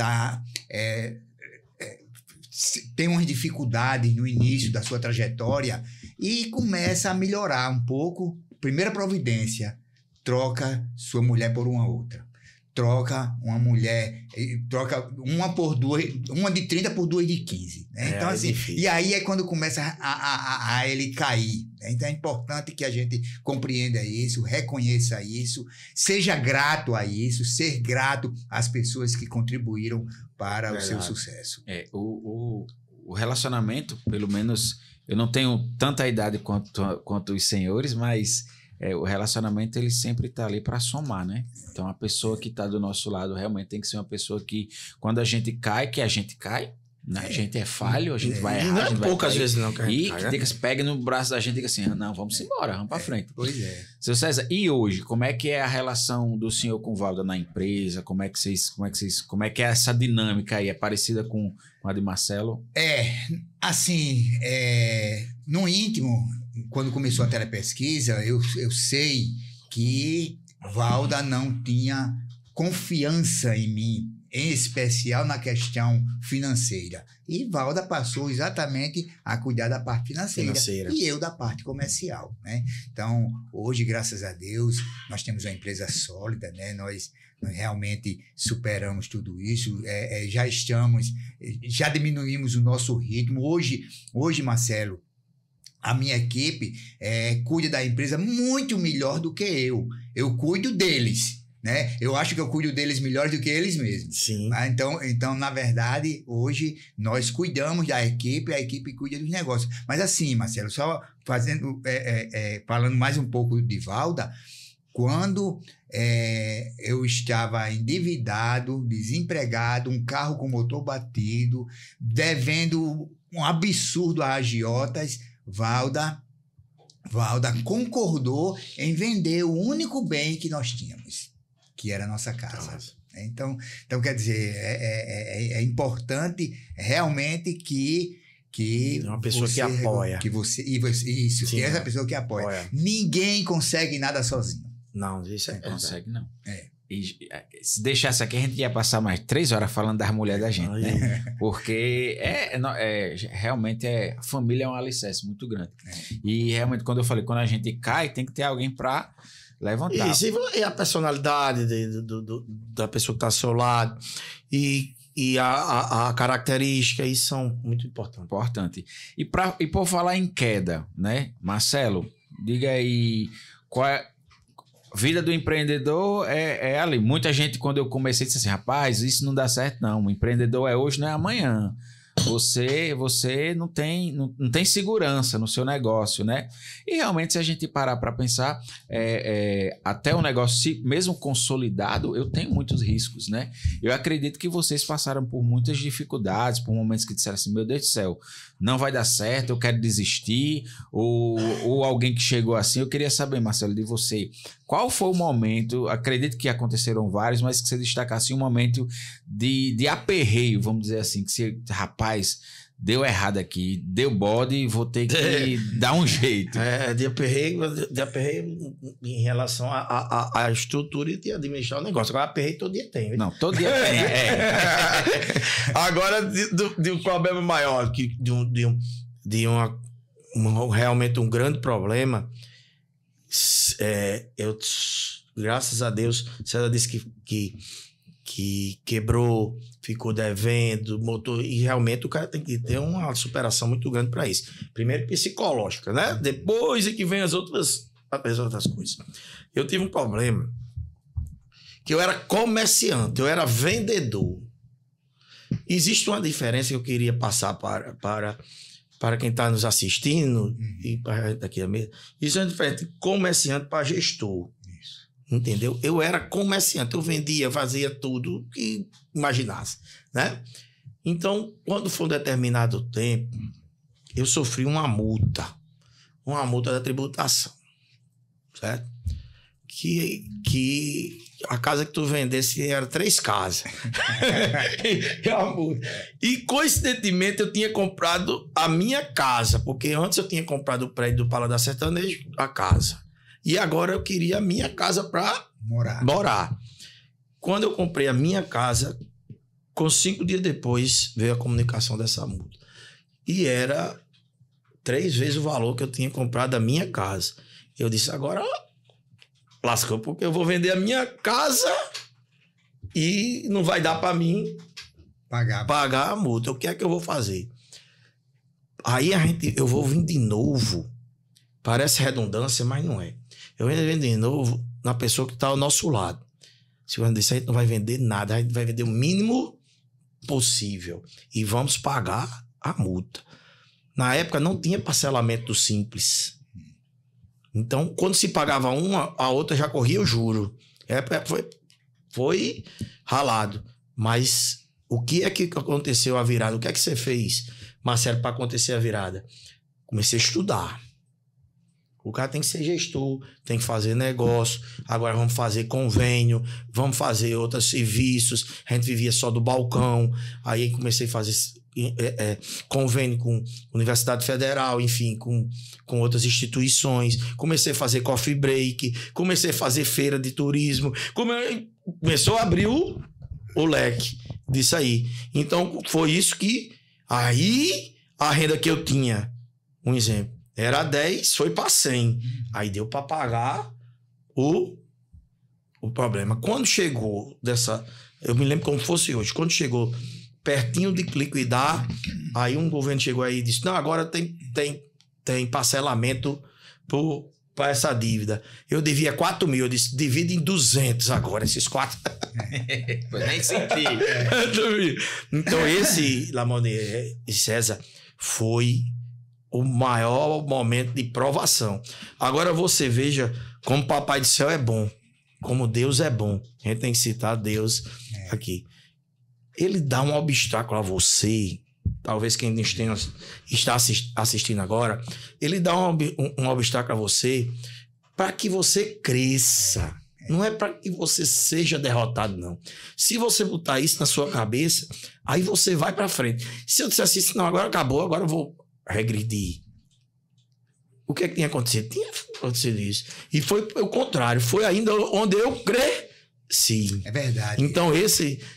Speaker 2: tem umas dificuldades no início da sua trajetória e começa a melhorar um pouco. Primeira providência, troca sua mulher por uma outra. Troca uma mulher, troca uma por duas, uma de 30 por duas de 15. Né? Então, assim, e aí é quando começa a ele cair. Né? Então, é importante que a gente compreenda isso, reconheça isso, seja grato a isso, ser grato às pessoas que contribuíram para o seu sucesso.
Speaker 1: O relacionamento, pelo menos, eu não tenho tanta idade quanto os senhores, mas o relacionamento ele sempre está ali para somar, né? Então a pessoa que está do nosso lado realmente tem que ser uma pessoa que, quando a gente cai, né? A gente é falho, a gente vai errar.
Speaker 3: Não, poucas vezes não, cara.
Speaker 1: E que pegue no braço da gente e diga assim: não, vamos embora, vamos para frente.
Speaker 2: Pois é.
Speaker 1: Seu César, e hoje, como é que é a relação do senhor com Valda na empresa? Como é que é essa dinâmica aí? É parecida com a de Marcelo?
Speaker 2: No íntimo, quando começou a telepesquisa, eu sei que Valda não tinha confiança em mim, em especial na questão financeira. E Valda passou exatamente a cuidar da parte financeira. E eu da parte comercial, né? Então, hoje, graças a Deus, nós temos uma empresa sólida, né? Nós realmente superamos tudo isso, já diminuímos o nosso ritmo. Hoje, Marcelo, a minha equipe cuida da empresa muito melhor do que eu. Eu cuido deles, né? Eu acho que eu cuido deles melhor do que eles mesmos.
Speaker 3: Sim.
Speaker 2: Então, na verdade, hoje nós cuidamos da equipe, a equipe cuida dos negócios. Mas assim, Marcelo, só falando mais um pouco de Valda, quando eu estava endividado, desempregado, um carro com motor batido, devendo um absurdo a agiotas, Valda concordou em vender o único bem que nós tínhamos, que era a nossa casa. Então, quer dizer, é importante realmente que
Speaker 3: uma pessoa que apoia.
Speaker 2: Isso, que essa pessoa que apoia. Ninguém consegue nada sozinho.
Speaker 3: Não, isso é
Speaker 1: não consegue, não. E se deixasse aqui, a gente ia passar mais 3 horas falando das mulheres da gente, né? Porque realmente a família é um alicerce muito grande. E realmente, quando eu falei, quando a gente cai, tem que ter alguém para levantar.
Speaker 3: Isso, e a personalidade da pessoa que está ao seu lado e a característica, isso são muito importantes. E por falar em queda, né? Marcelo, diga aí, qual é... Vida do empreendedor é ali. Muita gente, quando eu comecei, disse assim, rapaz, isso não dá certo não. O empreendedor é hoje, não é amanhã.
Speaker 1: você não tem segurança no seu negócio, né? E realmente, se a gente parar para pensar, até o negócio, mesmo consolidado, eu tenho muitos riscos, né? Eu acredito que vocês passaram por muitas dificuldades, por momentos que disseram assim, meu Deus do céu, não vai dar certo, eu quero desistir, ou alguém que chegou assim. Eu queria saber, Marcelo, de você, qual foi o momento, acredito que aconteceram vários, mas que você destacasse um momento de aperreio, vamos dizer assim, que você, rapaz, deu errado aqui, deu bode, vou ter que dar um jeito.
Speaker 3: De aperreio em relação à estrutura e de administrar o negócio. Agora, aperreio todo dia tem. Viu?
Speaker 1: Não, todo dia tem.
Speaker 3: Agora, de um problema maior, realmente um grande problema, graças a Deus, César disse que quebrou, ficou devendo, motor, e realmente o cara tem que ter uma superação muito grande para isso. Primeiro psicológica, né? Depois é que vem as outras coisas. Eu tive um problema que eu era comerciante, eu era vendedor. Existe uma diferença que eu queria passar para quem está nos assistindo e para daqui a mesmo. Isso é uma diferença de comerciante para gestor. Entendeu? Eu era comerciante, eu vendia, fazia tudo que imaginasse, né? Então, quando foi um determinado tempo, eu sofri uma multa da tributação, certo? Que a casa que tu vendesse era 3 casas. E, coincidentemente, eu tinha comprado a minha casa, porque antes eu tinha comprado o prédio do Paladar Sertanejo, a casa. E agora eu queria a minha casa para morar. Quando eu comprei a minha casa, com 5 dias depois veio a comunicação dessa multa. E era 3 vezes o valor que eu tinha comprado a minha casa. Eu disse, agora lascou, porque eu vou vender a minha casa e não vai dar para mim pagar a multa. O que é que eu vou fazer? Aí eu vou vir de novo. Parece redundância, mas não é. Eu vendo de novo na pessoa que está ao nosso lado. Se eu disse, a gente não vai vender nada, a gente vai vender o mínimo possível e vamos pagar a multa. Na época não tinha parcelamento do Simples. Então, quando se pagava uma, a outra já corria o juro. Foi ralado. Mas o que é que aconteceu a virada? O que é que você fez, Marcelo, para acontecer a virada? Comecei a estudar. O cara tem que ser gestor, tem que fazer negócio. Agora vamos fazer convênio, vamos fazer outros serviços. A gente vivia só do balcão. Aí comecei a fazer convênio com Universidade Federal, enfim, com outras instituições. Comecei a fazer coffee break, comecei a fazer feira de turismo. Começou a abrir o leque disso aí. Então foi isso que... Aí a renda que eu tinha, um exemplo, era 10, foi para 100. Aí deu para pagar o problema. Quando chegou dessa... Eu me lembro como fosse hoje. Quando chegou pertinho de liquidar, aí um governo chegou aí e disse, não, agora tem parcelamento para essa dívida. Eu devia 4 mil. Eu disse, divide em 200 agora, esses 4.
Speaker 1: Pois nem senti.
Speaker 3: Então esse, Lamonier e César, foi o maior momento de provação. Agora você veja como o Papai do Céu é bom, como Deus é bom. A gente tem que citar Deus aqui. Ele dá um obstáculo a você, talvez quem está assistindo agora, ele dá um obstáculo a você para que você cresça. Não é para que você seja derrotado, não. Se você botar isso na sua cabeça, aí você vai para frente. Se eu dissesse assim, não, agora acabou, agora eu vou regredir. O que é que tinha acontecido? Tinha acontecido isso. E foi o contrário. Foi ainda onde eu cresci.
Speaker 2: É verdade.
Speaker 3: Então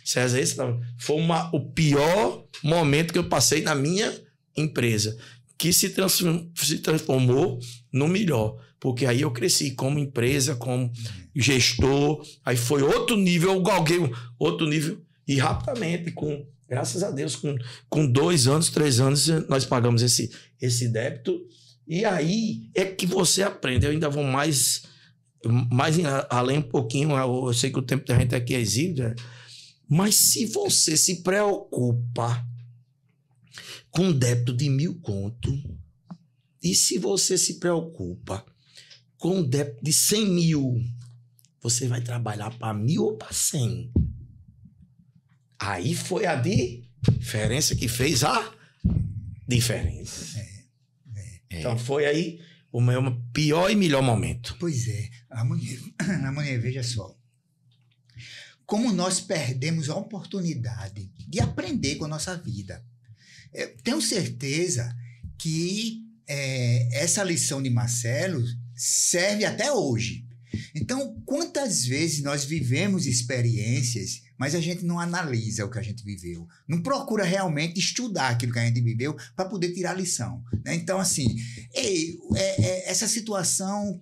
Speaker 3: César, esse foi o pior momento que eu passei na minha empresa, que se transformou no melhor. Porque aí eu cresci como empresa, como gestor. Aí foi outro nível, eu galguei outro nível. E rapidamente, graças a Deus, com 2 anos, 3 anos, nós pagamos esse débito. E aí é que você aprende. Eu ainda vou mais além um pouquinho. Eu sei que o tempo da gente aqui é exíguo, mas se você se preocupa com débito de 1.000 conto. E se você se preocupa com débito de 100 mil, você vai trabalhar para 1.000 ou para 100? Aí foi a diferença que fez a diferença. Então foi aí o meu pior e melhor momento.
Speaker 2: Pois é, Harmonia, veja só. Como nós perdemos a oportunidade de aprender com a nossa vida. Eu tenho certeza que essa lição de Marcelo serve até hoje. Então, quantas vezes nós vivemos experiências, mas a gente não analisa o que a gente viveu, não procura realmente estudar aquilo que a gente viveu para poder tirar a lição, né? Então, assim, essa situação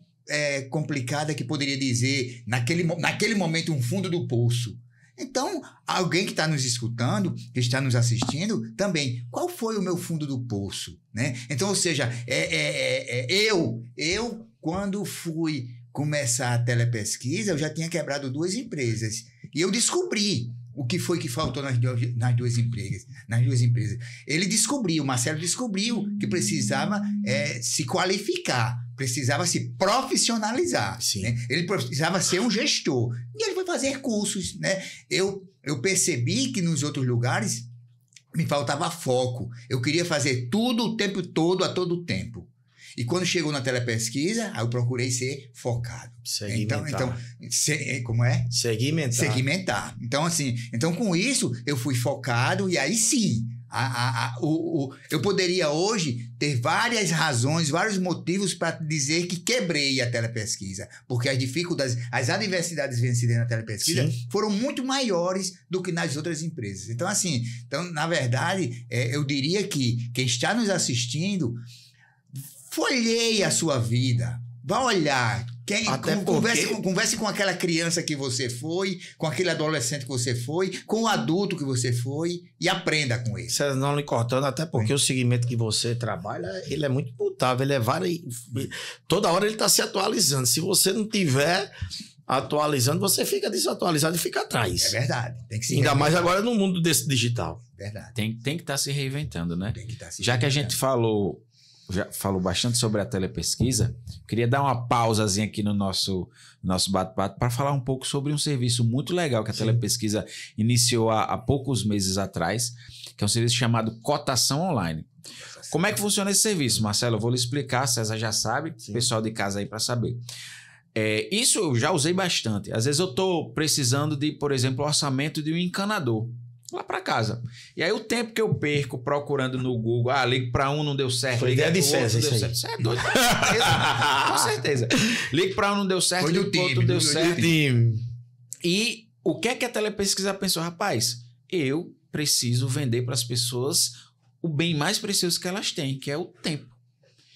Speaker 2: complicada que poderia dizer, naquele momento, um fundo do poço. Então, alguém que está nos escutando, que está nos assistindo, também, qual foi o meu fundo do poço, né? Então, ou seja, eu quando fui começar a telepesquisa, eu já tinha quebrado 2 empresas. E eu descobri o que foi que faltou nas duas empresas. O Marcelo descobriu que precisava se qualificar, precisava se profissionalizar. Né? Ele precisava ser um gestor. E ele foi fazer cursos. Né? Eu percebi que nos outros lugares me faltava foco. Eu queria fazer tudo o tempo todo, a todo tempo. E quando chegou na telepesquisa, eu procurei ser focado.
Speaker 3: Segmentar.
Speaker 2: Como é?
Speaker 3: Segmentar.
Speaker 2: Então, assim, com isso, eu fui focado e aí sim, eu poderia hoje ter várias razões, vários motivos para dizer que quebrei a telepesquisa, porque as dificuldades, as adversidades vencidas na telepesquisa foram muito maiores do que nas outras empresas. Então, assim, na verdade, eu diria que quem está nos assistindo, folheie a sua vida, vá olhar, converse com aquela criança que você foi, com aquele adolescente que você foi, com o adulto que você foi e aprenda com ele.
Speaker 3: Você não lhe cortando, até porque o segmento que você trabalha, ele é muito mutável, toda hora ele está se atualizando. Se você não tiver atualizando, você fica desatualizado e fica atrás.
Speaker 2: É verdade. Tem que se
Speaker 3: Ainda mais agora no mundo desse digital.
Speaker 1: Verdade. Tem que estar se reinventando, né?
Speaker 2: Tem que estar se
Speaker 1: Já
Speaker 2: reinventando.
Speaker 1: que a gente já falou bastante sobre a telepesquisa, queria dar uma pausazinha aqui no nosso bate-papo para falar um pouco sobre um serviço muito legal que a telepesquisa iniciou há poucos meses atrás, que é um serviço chamado Cotação Online. Como é que funciona esse serviço, Marcelo? Eu vou lhe explicar, César já sabe, o pessoal de casa aí para saber. Isso eu já usei bastante. Às vezes eu estou precisando de, por exemplo, orçamento de um encanador lá para casa. E aí o tempo que eu perco procurando no Google, ligo para um, não deu certo.
Speaker 3: Foi ideia de César isso aí.
Speaker 1: Você é doido? Com certeza. Ligo para um, não deu certo.
Speaker 2: Foi do time.
Speaker 1: Não deu certo. E o que é que a telepesquisa pensou? Rapaz, eu preciso vender para as pessoas o bem mais precioso que elas têm, que é o tempo.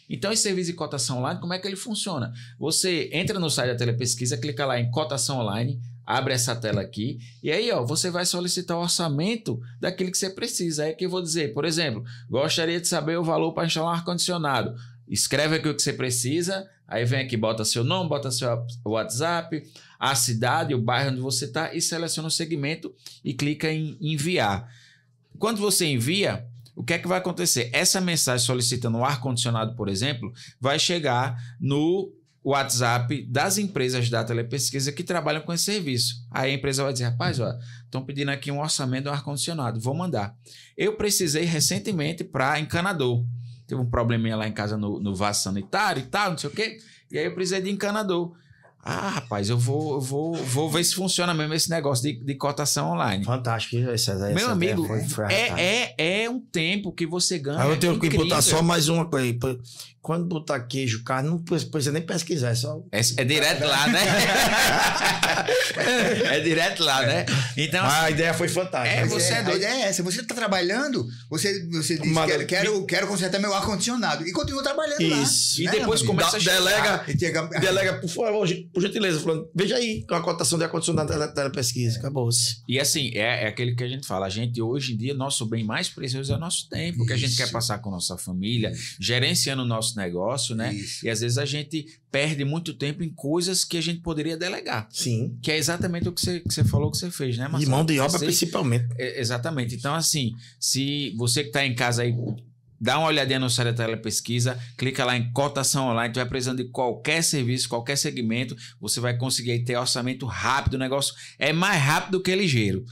Speaker 1: Então, esse serviço de cotação online, como é que ele funciona? Você entra no site da telepesquisa, clica lá em cotação online, abre essa tela aqui e aí você vai solicitar o orçamento daquilo que você precisa. Aí que eu vou dizer, por exemplo, gostaria de saber o valor para instalar um ar-condicionado. Escreve aqui o que você precisa, aí vem aqui, bota seu nome, bota seu WhatsApp, a cidade, o bairro onde você está e seleciona o segmento e clica em enviar. Quando você envia, o que é que vai acontecer? Essa mensagem solicitando o ar-condicionado, por exemplo, vai chegar no WhatsApp das empresas da telepesquisa que trabalham com esse serviço. Aí a empresa vai dizer, rapaz, estão pedindo aqui um orçamento de um ar-condicionado, vou mandar. Eu precisei recentemente para encanador. Teve um probleminha lá em casa no vaso sanitário e tal, não sei o quê. E aí eu precisei de encanador. Rapaz, eu vou ver se funciona mesmo esse negócio de cotação online.
Speaker 3: Fantástico.
Speaker 1: Meu amigo, é um tempo que você ganha.
Speaker 3: Aí eu tenho que botar só mais uma coisa aí. Quando botar queijo, carne, não precisa nem pesquisar, é só...
Speaker 1: É direto lá, né? É direto lá, né? Então,
Speaker 3: a ideia foi fantástica.
Speaker 2: A ideia é essa. Você está trabalhando, você diz, quero consertar meu ar-condicionado. E continua trabalhando lá.
Speaker 3: Isso.
Speaker 1: E depois começa a
Speaker 3: delega, por favor, por gentileza, falando, veja aí a cotação de ar-condicionado da telepesquisa. Acabou-se.
Speaker 1: E assim, é aquele que a gente fala. A gente, hoje em dia, nosso bem mais precioso é o nosso tempo, que a gente quer passar com nossa família, gerenciando o nosso negócio, né? E às vezes a gente perde muito tempo em coisas que a gente poderia delegar.
Speaker 3: Sim.
Speaker 1: Que é exatamente o que você falou que você fez, né, Marcelo?
Speaker 3: E mão de obra, principalmente.
Speaker 1: Exatamente. Então, assim, se você que está em casa aí, dá uma olhadinha no site da Telepesquisa, clica lá em cotação online, tu vai precisando de qualquer serviço, qualquer segmento, você vai conseguir aí ter orçamento rápido, o negócio é mais rápido que ligeiro.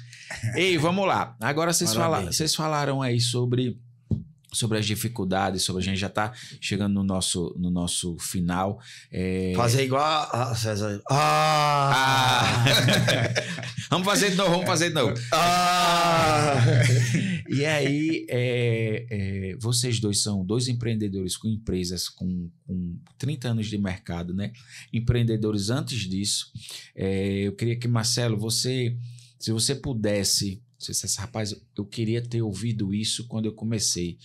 Speaker 1: Ei, vamos lá. Agora vocês falaram aí sobre as dificuldades, sobre a gente já tá chegando no nosso final.
Speaker 3: Fazer igual a César.
Speaker 1: Vamos fazer de novo. E aí, vocês dois são dois empreendedores com empresas com 30 anos de mercado, né? Empreendedores antes disso. Eu queria que, Marcelo, se você pudesse... Você dissesse, rapaz, eu queria ter ouvido isso quando eu comecei.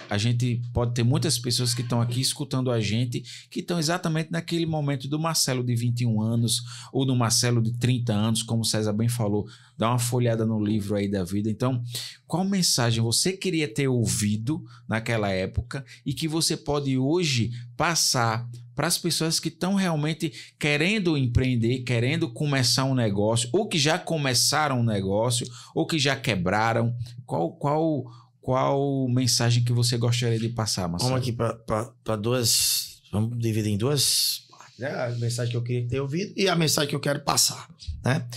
Speaker 1: A gente pode ter muitas pessoas que estão aqui escutando a gente, que estão exatamente naquele momento do Marcelo de 21 anos ou do Marcelo de 30 anos, como o César bem falou, dá uma folhada no livro aí da vida. Então, qual mensagem você queria ter ouvido naquela época e que você pode hoje passar para as pessoas que estão realmente querendo empreender, querendo começar um negócio, ou que já começaram um negócio, ou que já quebraram? Qual mensagem que você gostaria de passar, Marcelo?
Speaker 3: Vamos aqui para duas... Vamos dividir em duas partes, né? A mensagem que eu queria ter ouvido e a mensagem que eu quero passar, né?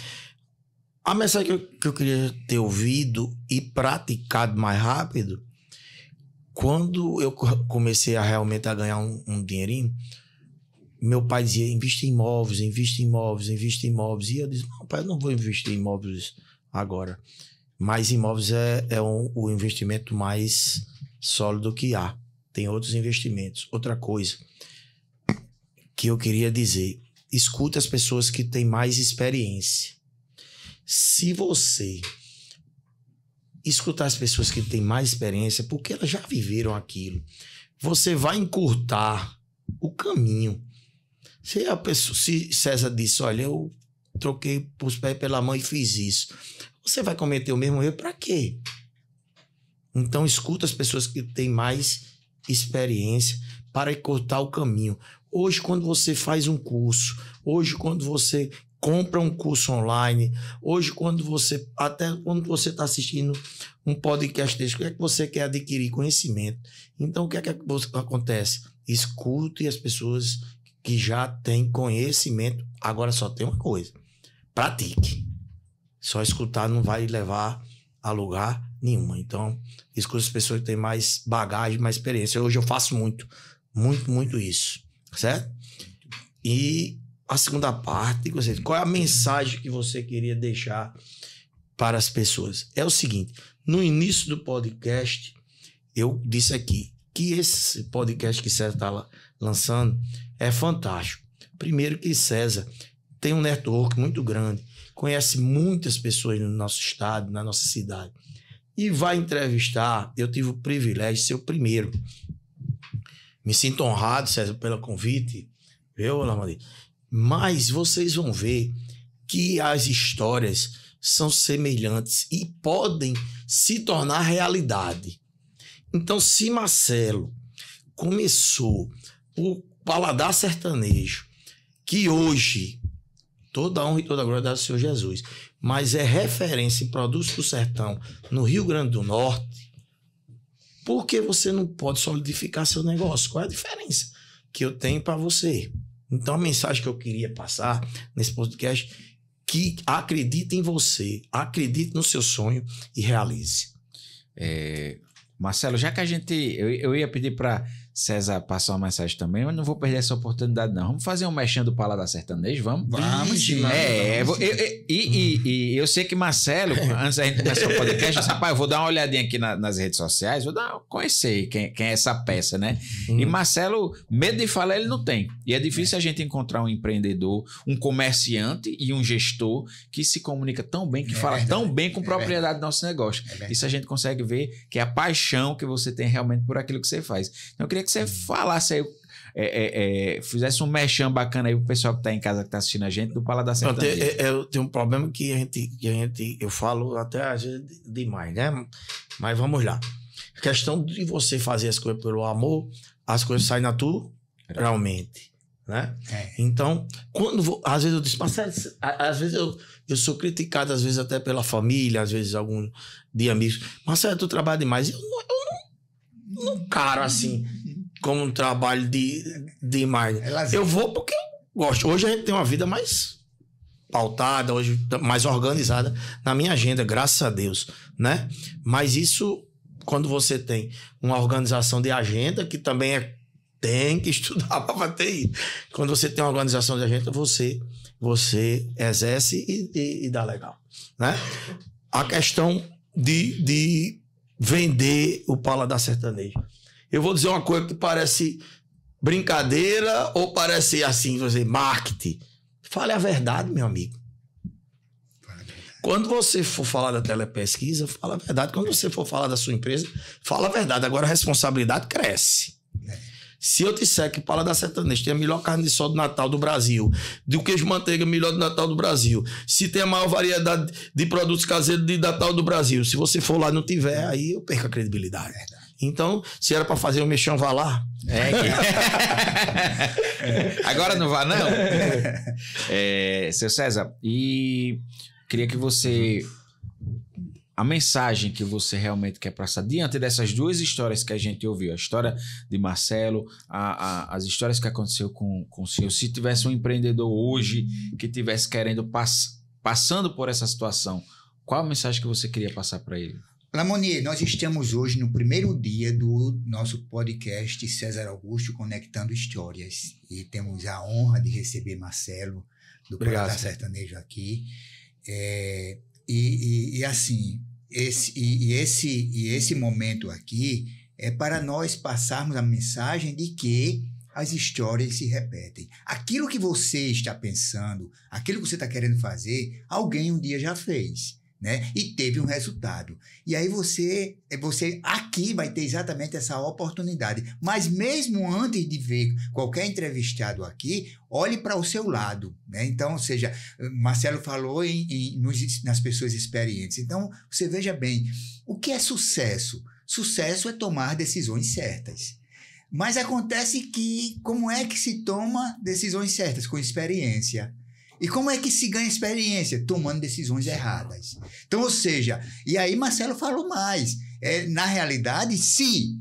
Speaker 3: A mensagem que eu queria ter ouvido e praticado mais rápido, quando eu comecei a realmente ganhar um dinheirinho, meu pai dizia, investe em imóveis. E eu disse, não, pai, eu não vou investir em imóveis agora. Mas imóveis é o investimento mais sólido que há. Tem outros investimentos. Outra coisa que eu queria dizer, escute as pessoas que têm mais experiência. Se você escutar as pessoas que têm mais experiência, porque elas já viveram aquilo, você vai encurtar o caminho. Se César disse, olha, eu troquei os pés pela mão e fiz isso, você vai cometer o mesmo erro para quê? Então, escuta as pessoas que têm mais experiência para encurtar o caminho. Hoje, quando você faz um curso, hoje, quando você compra um curso online, hoje, até quando você está assistindo um podcast desse, o que é que você quer adquirir? Conhecimento. Então, o que é que acontece? Escute as pessoas que já têm conhecimento. Agora só tem uma coisa, pratique. Só escutar não vai levar a lugar nenhuma. Então, escute as pessoas que têm mais bagagem, mais experiência. Hoje eu faço muito isso, certo? E a segunda parte, qual é a mensagem que você queria deixar para as pessoas? É o seguinte, no início do podcast, eu disse aqui que esse podcast que César está lançando é fantástico. Primeiro que César tem um network muito grande, conhece muitas pessoas no nosso estado, na nossa cidade, e vai entrevistar. Eu tive o privilégio de ser o primeiro. Me sinto honrado, César, pelo convite, viu, Lamadi? Mas vocês vão ver que as histórias são semelhantes e podem se tornar realidade. Então, se Marcelo começou o Paladar Sertanejo, que hoje toda honra e toda glória dá ao Senhor Jesus, mas é referência em produtos do sertão no Rio Grande do Norte, por que você não pode solidificar seu negócio? Qual é a diferença que eu tenho para você? Então, a mensagem que eu queria passar nesse podcast, que acredite em você, acredite no seu sonho e realize.
Speaker 1: Marcelo, já que eu ia pedir para César passar uma mensagem também, mas não vou perder essa oportunidade não. Vamos fazer um mexendo do Paladar Sertanejo, vamos?
Speaker 2: Vamos, sim.
Speaker 1: E eu sei que Marcelo, antes da gente começar o podcast, disse, rapaz, eu vou dar uma olhadinha aqui nas redes sociais, conhecer quem é essa peça, né? E Marcelo, medo de falar ele não tem. E é difícil a gente encontrar um empreendedor, um comerciante e um gestor que se comunica tão bem, que fala tão bem com propriedade do nosso negócio. Isso a gente consegue ver que é a paixão que você tem realmente por aquilo que você faz. Então eu queria que você falasse aí fizesse um merchan bacana aí pro pessoal que tá em casa, que tá assistindo a gente, do Paladar Sertanejo.
Speaker 3: Eu tenho um problema que eu falo até às vezes demais, né? Mas vamos lá. A questão de você fazer as coisas pelo amor, as coisas saem naturalmente, né? Então, às vezes eu disse, Marcelo, às vezes eu sou criticado, às vezes até pela família, às vezes algum de amigos. Marcelo, tu trabalha demais. Eu não caro assim, como um trabalho demais. Eu vou porque eu gosto. Hoje a gente tem uma vida mais pautada, hoje mais organizada na minha agenda, graças a Deus, né? Mas isso, quando você tem uma organização de agenda, que também tem que estudar para bater isso. Quando você tem uma organização de agenda, você exerce e dá legal, né? A questão de vender o Paladar Sertanejo. Eu vou dizer uma coisa que parece brincadeira ou parece assim, você marketing. Fale a verdade, meu amigo. Quando você for falar da telepesquisa, fala a verdade. Quando você for falar da sua empresa, fala a verdade. Agora a responsabilidade cresce. Se eu disser que o Paladar Sertanejo tem a melhor carne de sol do Natal do Brasil, do queijo manteiga melhor do Natal do Brasil, se tem a maior variedade de produtos caseiros de Natal do Brasil, se você for lá e não tiver, aí eu perco a credibilidade. Então, se era para fazer o mexão, vá lá.
Speaker 1: Agora não vá, não? Seu César, e queria que você... A mensagem que você realmente quer passar diante dessas duas histórias que a gente ouviu, a história de Marcelo, as histórias que aconteceu com o senhor. Se tivesse um empreendedor hoje que estivesse querendo passando por essa situação, qual a mensagem que você queria passar para ele?
Speaker 2: Lamonier, nós estamos hoje no primeiro dia do nosso podcast César Augusto Conectando Histórias. E temos a honra de receber Marcelo, do Paladar Sertanejo aqui. Assim, esse momento aqui é para nós passarmos a mensagem de que as histórias se repetem. Aquilo que você está pensando, aquilo que você está querendo fazer, alguém um dia já fez, né? E teve um resultado. E aí você aqui vai ter exatamente essa oportunidade. Mas mesmo antes de ver qualquer entrevistado aqui, olhe para o seu lado, né? Então, ou seja, Marcelo falou nas pessoas experientes. Então, você veja bem, o que é sucesso? Sucesso é tomar decisões certas. Mas acontece que, como é que se toma decisões certas? Com experiência. E como é que se ganha experiência? Tomando decisões erradas. Então, ou seja, e aí Marcelo falou mais. Na realidade, se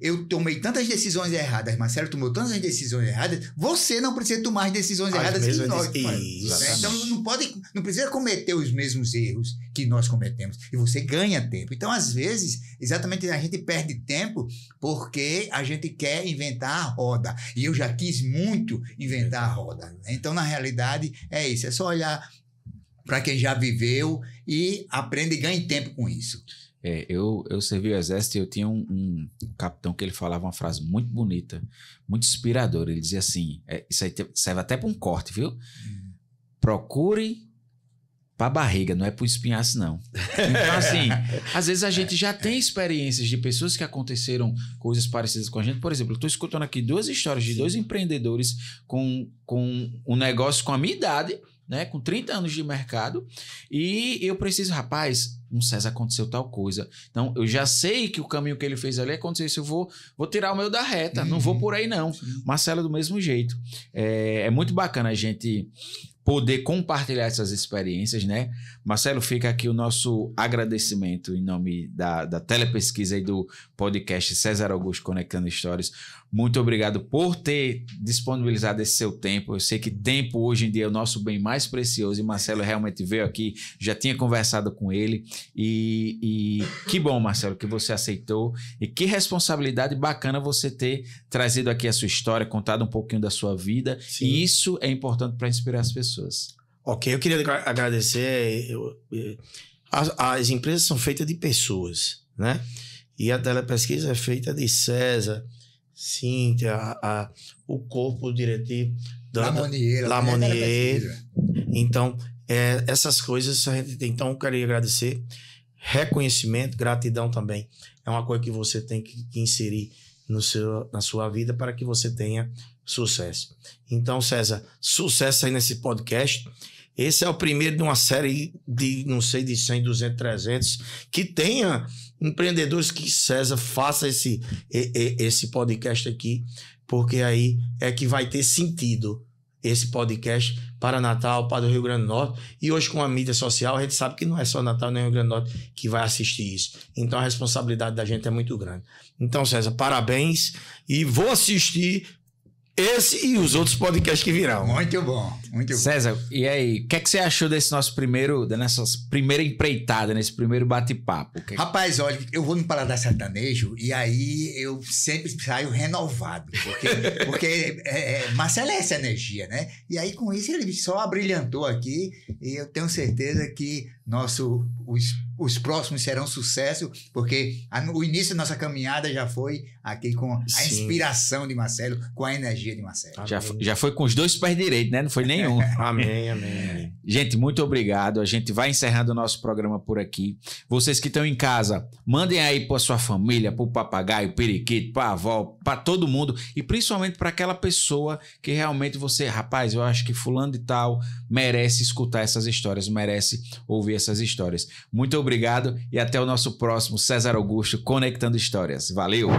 Speaker 2: eu tomei tantas decisões erradas, Marcelo tomou tantas decisões erradas, você não precisa tomar as decisões erradas que nós tomamos. Né? Então, não precisa cometer os mesmos erros que nós cometemos. E você ganha tempo. Então, às vezes, exatamente a gente perde tempo porque a gente quer inventar a roda. E eu já quis muito inventar a roda. Então, na realidade, é isso. É só olhar para quem já viveu e aprenda e ganhe tempo com isso.
Speaker 1: Eu servi o exército e eu tinha um capitão que ele falava uma frase muito bonita, muito inspiradora. Ele dizia assim, isso aí serve até para um corte, viu? Procure para barriga, não é para o espinhaço, não. Então, assim, às vezes a gente já tem experiências de pessoas que aconteceram coisas parecidas com a gente. Por exemplo, eu estou escutando aqui duas histórias de dois empreendedores com um negócio com a minha idade, né, com 30 anos de mercado, e eu preciso, rapaz, com o César aconteceu tal coisa. Então, eu já sei que o caminho que ele fez ali aconteceu isso, eu vou tirar o meu da reta, não vou por aí não. Marcelo, do mesmo jeito. É muito bacana a gente poder compartilhar essas experiências, né? Marcelo, fica aqui o nosso agradecimento em nome da telepesquisa e do podcast César Augusto Conectando Histórias. Muito obrigado por ter disponibilizado esse seu tempo. Eu sei que tempo hoje em dia é o nosso bem mais precioso e Marcelo realmente veio aqui, já tinha conversado com ele e que bom, Marcelo, que você aceitou e que responsabilidade bacana você ter trazido aqui a sua história, contado um pouquinho da sua vida. Sim. E isso é importante para inspirar as pessoas.
Speaker 3: Ok, eu queria agradecer. As empresas são feitas de pessoas, né? E a telepesquisa é feita de César, Cíntia, o corpo diretivo da Lamonier. Então, essas coisas a gente tem. Então, eu queria agradecer. Reconhecimento, gratidão também. É uma coisa que você tem que inserir na sua vida para que você tenha sucesso. Então, César, sucesso aí nesse podcast. Esse é o primeiro de uma série de, não sei, de 100, 200, 300, que tenha empreendedores que César faça esse podcast aqui, porque aí é que vai ter sentido esse podcast para Natal, para o Rio Grande do Norte. E hoje, com a mídia social, a gente sabe que não é só Natal nem Rio Grande do Norte que vai assistir isso. Então, a responsabilidade da gente é muito grande. Então, César, parabéns. E vou assistir esse e os outros podcasts que virão.
Speaker 2: Muito bom, muito bom.
Speaker 1: César, e aí, o que é que você achou desse nosso dessa primeira empreitada, nesse primeiro bate-papo?
Speaker 2: Rapaz, olha, eu vou no Paladar Sertanejo e aí eu sempre saio renovado, porque Marcelo é essa energia, né? E aí com isso ele só abrilhantou aqui e eu tenho certeza que os próximos serão sucesso, porque o início da nossa caminhada já foi aqui com a inspiração de Marcelo, com a energia de Marcelo.
Speaker 1: Já foi com os 2 pés direitos, né? Não foi nenhum.
Speaker 3: Amém, amém.
Speaker 1: Gente, muito obrigado. A gente vai encerrando o nosso programa por aqui. Vocês que estão em casa, mandem aí para sua família, para o papagaio, periquito, para a avó, para todo mundo e principalmente para aquela pessoa que realmente você, rapaz, eu acho que fulano de tal merece escutar essas histórias, merece ouvir essas histórias. Muito obrigado e até o nosso próximo César Augusto Conectando Histórias. Valeu!